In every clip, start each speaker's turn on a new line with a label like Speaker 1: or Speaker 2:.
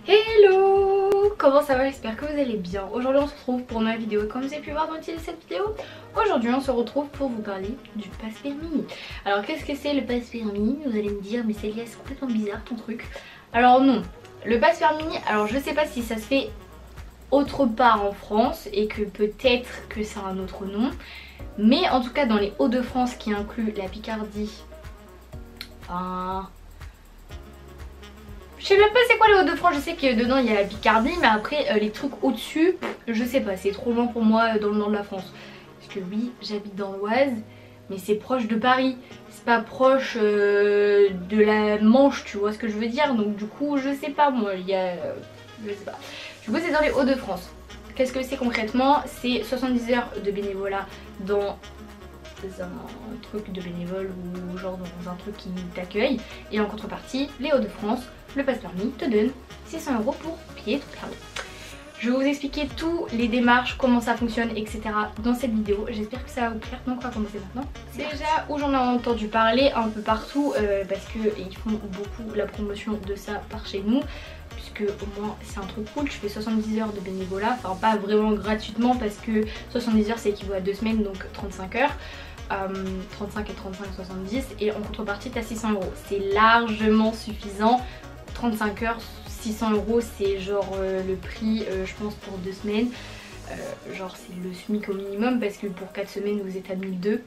Speaker 1: Hello, comment ça va? J'espère que vous allez bien. Aujourd'hui on se retrouve pour une nouvelle vidéo. Comme vous avez pu voir dans le titre de cette vidéo, aujourd'hui on se retrouve pour vous parler du passe permis. Alors qu'est-ce que c'est le passe permis? Vous allez me dire mais Célia, c'est complètement bizarre ton truc. Alors non, le passe permis, alors je sais pas si ça se fait autre part en France et que peut-être que c'est un autre nom, mais en tout cas dans les Hauts-de-France qui inclut la Picardie, enfin je sais même pas c'est quoi les Hauts-de-France, je sais que dedans il y a la Picardie, mais après les trucs au-dessus, je sais pas, c'est trop loin pour moi dans le nord de la France. Parce que oui, j'habite dans l'Oise, mais c'est proche de Paris, c'est pas proche de la Manche, tu vois ce que je veux dire. Donc du coup, je sais pas moi, il y a... je sais pas. Du coup c'est dans les Hauts-de-France. Qu'est-ce que c'est concrètement? C'est 70 heures de bénévolat dans un truc de bénévole ou genre dans un truc qui t'accueille, et en contrepartie les Hauts-de-France, le passe permis te donne 600 € pour payer ton permis. Je vais vous expliquer tous les démarches, comment ça fonctionne, etc. dans cette vidéo. J'espère que ça va vous plaire. Donc on va commencer maintenant. Déjà où j'en ai entendu parler un peu partout parce qu'ils font beaucoup la promotion de ça par chez nous. Puisque au moins c'est un truc cool, je fais 70 heures de bénévolat, enfin pas vraiment gratuitement parce que 70 heures ça équivaut à 2 semaines, donc 35 heures. 35 et 35, 70, et en contrepartie t'as 600 €. C'est largement suffisant. 35 heures, 600 €, c'est genre le prix je pense pour 2 semaines. Genre c'est le SMIC au minimum parce que pour 4 semaines vous êtes à 1002.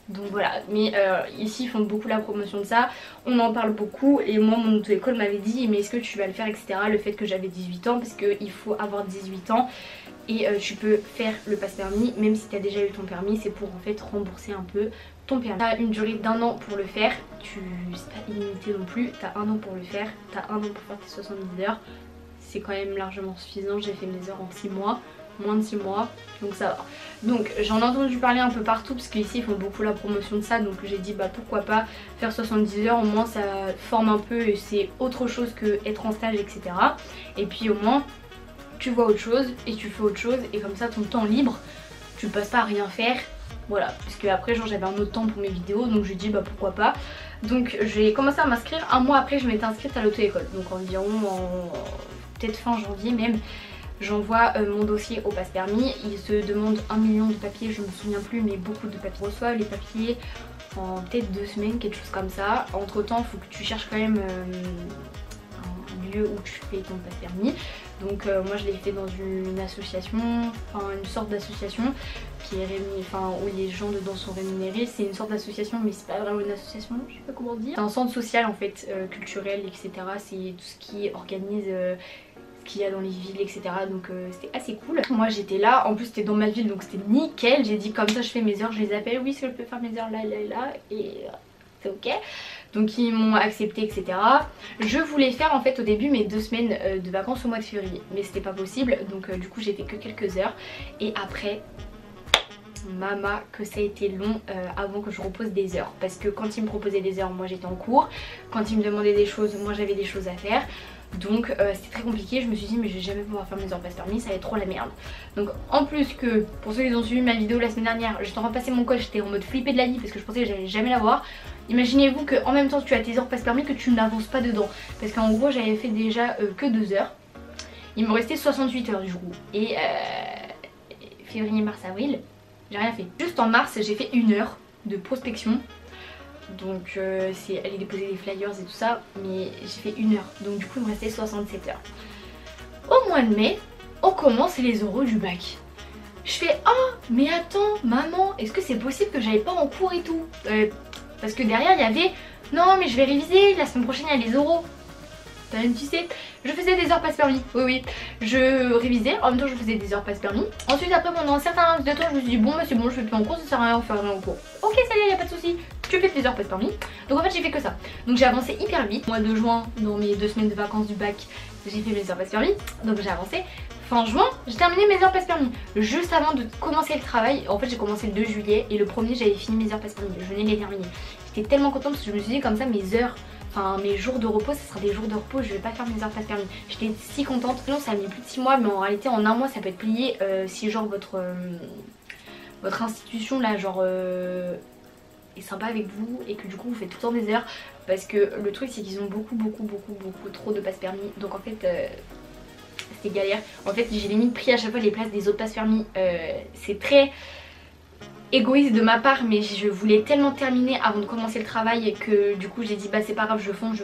Speaker 1: Donc voilà, mais ici ils font beaucoup la promotion de ça, on en parle beaucoup, et moi mon auto-école m'avait dit mais est-ce que tu vas le faire, etc. Le fait que j'avais 18 ans, parce qu'il faut avoir 18 ans et tu peux faire le passe permis même si tu as déjà eu ton permis. C'est pour en fait rembourser un peu ton permis. Tu as une durée d'1 an pour le faire, c'est pas illimité non plus, tu as 1 an pour le faire, tu as 1 an pour faire tes 70 heures. C'est quand même largement suffisant, j'ai fait mes heures en 6 mois. Moins de 6 mois, donc ça va. Donc j'en ai entendu parler un peu partout parce qu'ici ils font beaucoup la promotion de ça, donc j'ai dit bah pourquoi pas faire 70 heures, au moins ça forme un peu et c'est autre chose que être en stage, etc. Et puis au moins tu vois autre chose et tu fais autre chose, et comme ça ton temps libre tu passes pas à rien faire. Voilà, parce que après genre j'avais un autre temps pour mes vidéos, donc j'ai dit bah pourquoi pas. Donc j'ai commencé à m'inscrire, un mois après je m'étais inscrite à l'auto-école, donc environ peut-être fin janvier même. J'envoie mon dossier au passe permis, il se demande 1 million de papiers, je me souviens plus, mais beaucoup de papiers. Je reçois les papiers en peut-être 2 semaines, quelque chose comme ça. Entre temps il faut que tu cherches quand même un lieu où tu fais ton passe permis. Donc moi je l'ai fait dans une association, enfin une sorte d'association qui est où les gens dedans sont rémunérés. C'est une sorte d'association mais c'est pas vraiment une association, je sais pas comment dire. C'est un centre social en fait, culturel, etc. C'est tout ce qui organise qu'il y a dans les villes, etc. Donc c'était assez cool. Moi j'étais là, en plus c'était dans ma ville donc c'était nickel. J'ai dit comme ça je fais mes heures, je les appelle, oui est-ce que je peux faire mes heures là, là, là, et c'est ok. Donc ils m'ont accepté, etc. Je voulais faire en fait au début mes 2 semaines de vacances au mois de février, mais c'était pas possible, donc du coup j'ai fait que quelques heures. Et après, mama que ça a été long avant que je repose des heures, parce que quand ils me proposaient des heures moi j'étais en cours, quand ils me demandaient des choses moi j'avais des choses à faire. Donc c'était très compliqué, je me suis dit mais je vais jamais pouvoir faire mes heures passe permis, ça va être trop la merde. Donc en plus que, pour ceux qui ont suivi ma vidéo la semaine dernière, j'étais en train de passer mon code, j'étais en mode flippé de la vie parce que je pensais que j'allais jamais l'avoir. Imaginez-vous qu'en même temps tu as tes heures passe permis que tu n'avances pas dedans, parce qu'en gros j'avais fait déjà que 2 heures. Il me restait 68 heures du coup, et février, mars, avril, j'ai rien fait. Juste en mars j'ai fait 1 heure de prospection. Donc c'est aller déposer des flyers et tout ça, mais j'ai fait 1 heure, donc du coup il me restait 67 heures. Au mois de mai, on commence les oraux du bac. Je fais oh mais attends maman, est-ce que c'est possible que j'aille pas en cours et tout, parce que derrière il y avait non mais je vais réviser, la semaine prochaine il y a les oraux. Tu sais, je faisais des heures passe permis, oui, je révisais, en même temps je faisais des heures passe permis. Ensuite après pendant un certain laps de temps je me suis dit bon bah c'est bon, je fais plus en cours, ça sert à rien de faire rien en cours. Ok ça y est, y a pas de souci, tu fais tes heures passe permis. Donc en fait j'ai fait que ça, donc j'ai avancé hyper vite. Mois de juin, dans mes 2 semaines de vacances du bac, j'ai fait mes heures passe permis, donc j'ai avancé. Fin juin, j'ai terminé mes heures passe permis. Juste avant de commencer le travail, en fait j'ai commencé le 2 juillet et le 1er j'avais fini mes heures passe permis, je venais de les terminer. J'étais tellement contente parce que je me suis dit comme ça mes heures, enfin mes jours de repos, ça sera des jours de repos, je vais pas faire mes heures passe permis. J'étais si contente. Non, ça a mis plus de 6 mois, mais en réalité en 1 mois ça peut être plié si genre votre institution là, genre est sympa avec vous et que du coup vous faites tout le temps des heures, parce que le truc c'est qu'ils ont beaucoup trop de passe permis, donc en fait c'était galère. En fait j'ai limite pris à chaque fois les places des autres passe permis, c'est très égoïste de ma part, mais je voulais tellement terminer avant de commencer le travail que du coup j'ai dit bah c'est pas grave, je fonce.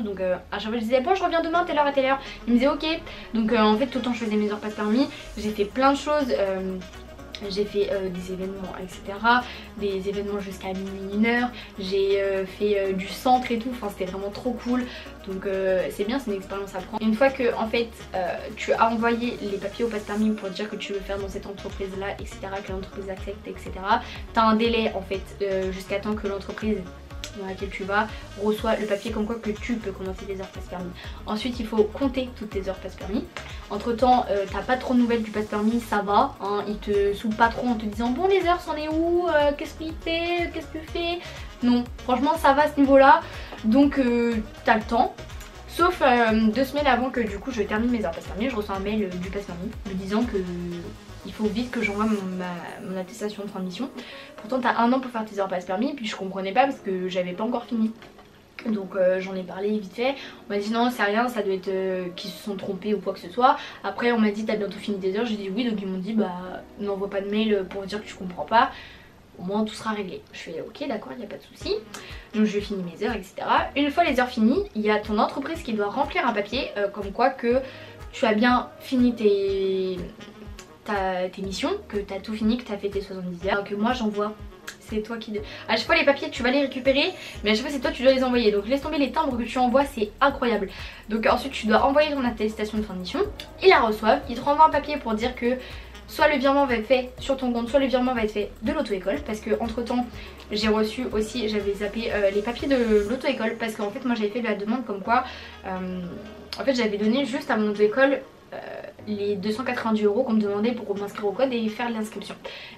Speaker 1: Donc à chaque fois je disais bon je reviens demain telle heure à telle heure, il me disait ok. Donc en fait tout le temps je faisais mes heures passe permis, j'ai fait plein de choses. J'ai fait des événements etc, des événements jusqu'à minuit 1h, j'ai fait du centre et tout, enfin c'était vraiment trop cool. Donc c'est bien, c'est une expérience à prendre. Une fois que en fait tu as envoyé les papiers au passe permis pour dire que tu veux faire dans cette entreprise là etc, que l'entreprise accepte etc, t'as un délai en fait jusqu'à temps que l'entreprise dans laquelle tu vas reçoit le papier comme quoi que tu peux commencer tes heures passe permis. Ensuite il faut compter toutes tes heures passe permis. Entre temps t'as pas trop de nouvelles du passe permis, ça va hein, il te saoule pas trop en te disant bon les heures c'en est où, qu'est-ce qu'il fait, qu'est-ce que tu fais. Non franchement ça va à ce niveau là, donc t'as le temps. Sauf 2 semaines avant que du coup je termine mes heures passe permis, je reçois un mail du passe permis me disant que il faut vite que j'envoie mon attestation de fin de mission. Pourtant t'as 1 an pour faire tes heures passe permis, puis je comprenais pas parce que j'avais pas encore fini. Donc j'en ai parlé vite fait, on m'a dit non c'est rien, ça doit être qu'ils se sont trompés ou quoi que ce soit. Après on m'a dit t'as bientôt fini tes heures, j'ai dit oui, donc ils m'ont dit bah n'envoie pas de mail pour dire que tu comprends pas, au moins tout sera réglé. Je fais ok d'accord, il n'y a pas de souci. Donc je finis mes heures etc. Une fois les heures finies, il y a ton entreprise qui doit remplir un papier comme quoi que tu as bien fini tes missions, que tu as tout fini, que tu as fait tes 70 heures, que moi j'envoie. C'est toi qui... À chaque fois les papiers tu vas les récupérer, mais à chaque fois c'est toi tu dois les envoyer. Donc laisse tomber les timbres que tu envoies, c'est incroyable. Donc ensuite tu dois envoyer ton attestation de fin de mission, ils la reçoivent, ils te renvoient un papier pour dire que soit le virement va être fait sur ton compte, soit le virement va être fait de l'auto-école. Parce que entre temps j'ai reçu aussi, j'avais zappé les papiers de l'auto-école, parce qu'en fait moi j'avais fait la demande comme quoi en fait j'avais donné juste à mon auto-école les 290 € qu'on me demandait pour m'inscrire au code et faire l'inscription.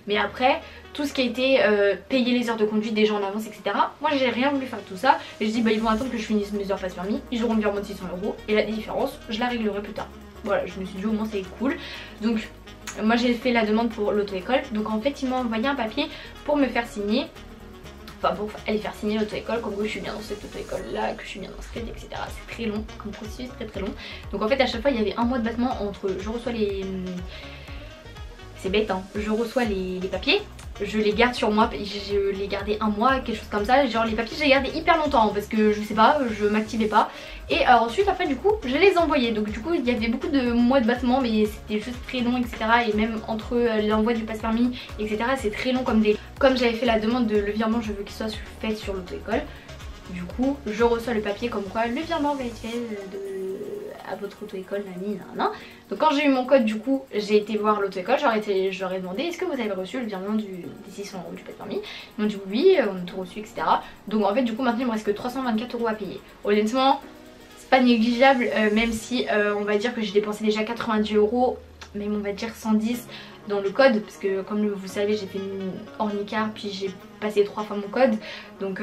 Speaker 1: Mais après tout ce qui a été payer les heures de conduite déjà en avance etc, moi j'ai rien voulu faire de tout ça. Et je dis bah ils vont attendre que je finisse mes heures passe permis, ils auront le virement de 600 € et la différence je la réglerai plus tard. Voilà, je me suis dit au moins c'est cool. Donc moi j'ai fait la demande pour l'auto-école, donc en fait ils m'ont envoyé un papier pour me faire signer, enfin pour aller faire signer l'auto-école, comme que je suis bien dans cette auto-école là, que je suis bien inscrite etc. C'est très long, comme processus très long. Donc en fait à chaque fois il y avait un mois de battement entre je reçois les... C'est bête hein, je reçois les papiers, je les garde sur moi, je les gardais 1 mois, quelque chose comme ça. Genre les papiers j'ai gardé hyper longtemps parce que je sais pas, je m'activais pas. Et ensuite après du coup je les envoyais. Donc du coup il y avait beaucoup de mois de battement, mais c'était juste très long etc. Et même entre l'envoi du passe permis etc, c'est très long comme des... Comme j'avais fait la demande de le virement, je veux qu'il soit fait sur l'auto-école. Du coup je reçois le papier comme quoi le virement va être fait à votre auto-école nani nan. Donc quand j'ai eu mon code du coup j'ai été voir l'auto-école, je leur ai demandé est-ce que vous avez reçu le virement des 600 € du passe permis. Ils m'ont dit oui on a tout reçu etc. Donc en fait du coup maintenant il me reste que 324 € à payer. Honnêtement c'est pas négligeable, même si on va dire que j'ai dépensé déjà 90 €, même on va dire 110 dans le code, parce que comme vous savez j'ai fait une ornicard puis j'ai passé 3 fois mon code, donc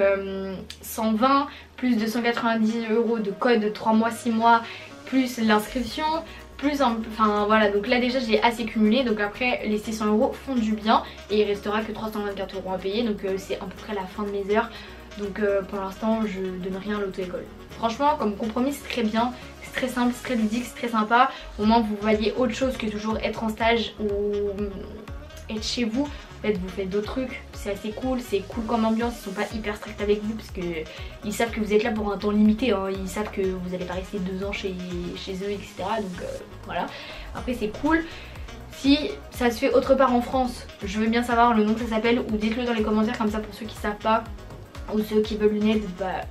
Speaker 1: 120 plus 290 € de code 3 mois 6 mois plus l'inscription plus enfin voilà, donc là déjà j'ai assez cumulé. Donc après les 600 € font du bien et il restera que 324 € à payer, donc c'est à peu près la fin de mes heures. Donc pour l'instant je donne rien à l'auto-école. Franchement comme compromis c'est très bien, c'est très simple, c'est très ludique, c'est très sympa. Au moins vous voyez autre chose que toujours être en stage ou être chez vous. En fait vous faites d'autres trucs, c'est assez cool, c'est cool comme ambiance, ils sont pas hyper stricts avec vous parce que ils savent que vous êtes là pour un temps limité hein. Ils savent que vous allez pas rester 2 ans chez eux etc. Donc voilà, après c'est cool. Si ça se fait autre part en France, je veux bien savoir le nom que ça s'appelle, ou dites-le dans les commentaires, comme ça pour ceux qui savent pas ou ceux qui veulent une aide, bah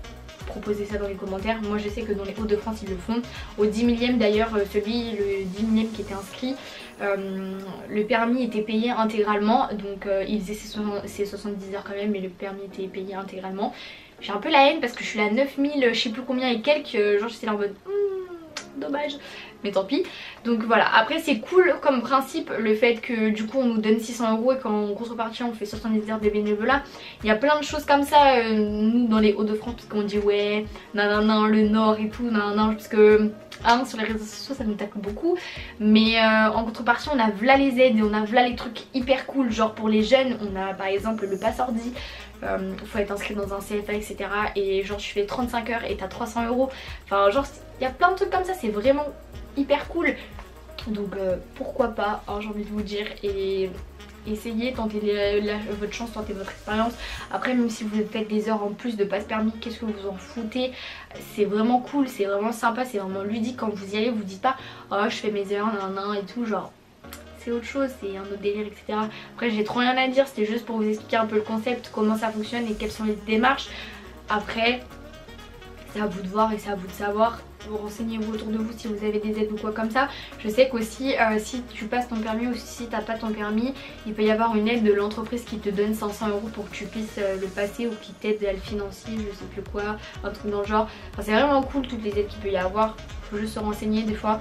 Speaker 1: proposer ça dans les commentaires. Moi je sais que dans les Hauts-de-France ils le font. Au 10 millième d'ailleurs, le 10 millième qui était inscrit, le permis était payé intégralement. Donc il faisait ses 70 heures quand même, mais le permis était payé intégralement. J'ai un peu la haine parce que je suis à 9000 je sais plus combien et quelques, genre j'étais là en mode dommage, mais tant pis. Donc voilà, après c'est cool comme principe le fait que du coup on nous donne 600 € et qu'en contrepartie on fait 70 heures de bénévolat. Il y a plein de choses comme ça nous dans les Hauts-de-France, parce qu'on dit ouais nan le Nord et tout nan, parce que hein, sur les réseaux sociaux ça nous tacle beaucoup, mais en contrepartie on a v'là les aides et on a v'là les trucs hyper cool. Genre pour les jeunes on a par exemple le pass ordi, faut être inscrit dans un CFA, etc. Et genre tu fais 35 heures et t'as 300 €. Enfin genre il y a plein de trucs comme ça, c'est vraiment hyper cool. Donc pourquoi pas, hein, j'ai envie de vous dire. Et essayez, tentez votre chance, tentez votre expérience. Après, même si vous faites des heures en plus de passe permis, qu'est-ce que vous en foutez? C'est vraiment cool, c'est vraiment sympa, c'est vraiment ludique. Quand vous y allez, vous dites pas oh je fais mes heures, nan et tout, genre c'est autre chose, c'est un autre délire, etc. Après j'ai trop rien à dire, c'était juste pour vous expliquer un peu le concept, comment ça fonctionne et quelles sont les démarches. Après c'est à vous de voir et c'est à vous de savoir. Vous renseignez-vous autour de vous si vous avez des aides ou quoi comme ça. Je sais qu'aussi si tu passes ton permis ou si t'as pas ton permis, il peut y avoir une aide de l'entreprise qui te donne 500 € pour que tu puisses le passer, ou qui t'aide à le financer, je sais plus quoi, un truc dans le genre. Enfin, c'est vraiment cool toutes les aides qu'il peut y avoir, faut juste se renseigner des fois.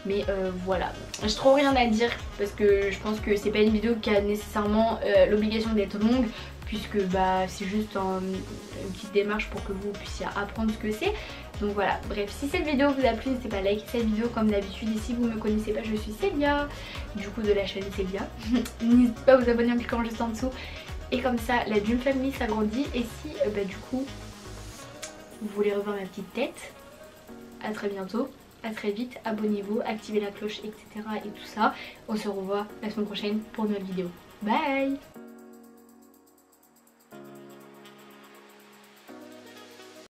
Speaker 1: Mais voilà, j'ai trop rien à dire parce que je pense que c'est pas une vidéo qui a nécessairement l'obligation d'être longue, puisque bah c'est juste une petite démarche pour que vous puissiez apprendre ce que c'est. Donc voilà, bref, si cette vidéo vous a plu, n'hésitez pas à liker cette vidéo comme d'habitude. Et si vous ne me connaissez pas, je suis Célia, du coup de la chaîne Célia. N'hésitez pas à vous abonner en cliquant juste en dessous. Et comme ça, la Dream Family s'agrandit. Et si bah, du coup vous voulez revoir ma petite tête, à très bientôt. À très vite, abonnez-vous, activez la cloche, etc. et tout ça. On se revoit la semaine prochaine pour une nouvelle vidéo. Bye!